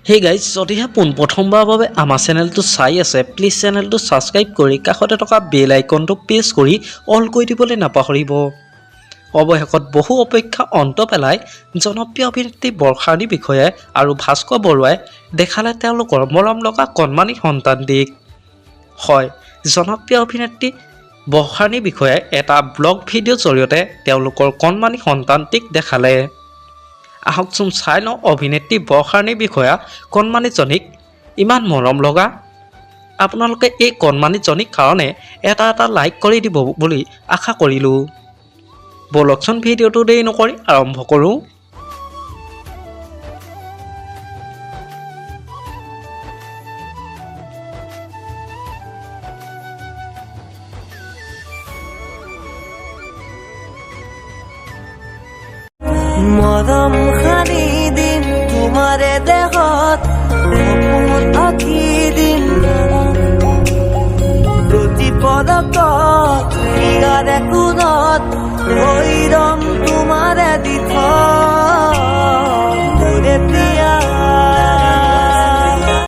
Hey guys, যদিহে পোনপ্ৰথমবাৰৰ বাবে আমাৰ চেনেলটো চাই আছে, প্লিজ চেনেলটো ছাবস্ক্ৰাইব কৰি কাষতে থকা বেল আইকনটো প্ৰেছ কৰি অল কৰি দিবলৈ নাপাহৰিব। অৱশেষত বহু অপেক্ষা অন্ত পেলাই জনপ্ৰিয় অভিনেত্ৰী বৰ্ষাৰাণীৰ বিষয়ে আৰু ভাস্কৰ বৰুৱাই দেখালে তেওঁলোকৰ মৰম লগা কণমানি সন্তানটিক। হয়, জনপ্ৰিয় অভিনেত্ৰী বৰ্ষাৰাণীৰ বিষয়ে এটা ব্লগ ভিডিঅ'ৰ জৰিয়তে তেওঁলোকৰ কণমানি সন্তানটিক দেখালে। আহকচোন চাই লওঁ অভিনেত্ৰী বৰ্ষাৰাণীৰ বিষয়া কণমানিজনীক ইমান মৰম লগা। আপোনালোকে এই কণমানিজনীৰ কাৰণে এটা লাইক কৰি দিব বুলি আশা কৰিলোঁ। বলকচোন ভিডিঅ'টো দেৰি নকৰি আৰম্ভ কৰোঁ। মৰম সানি দিম তোমাৰে দেহত, সপোন আঁকি দিম প্ৰতি পদকত, ইয়াৰে কোণত ভৈৰম তোমাৰে দিঠত।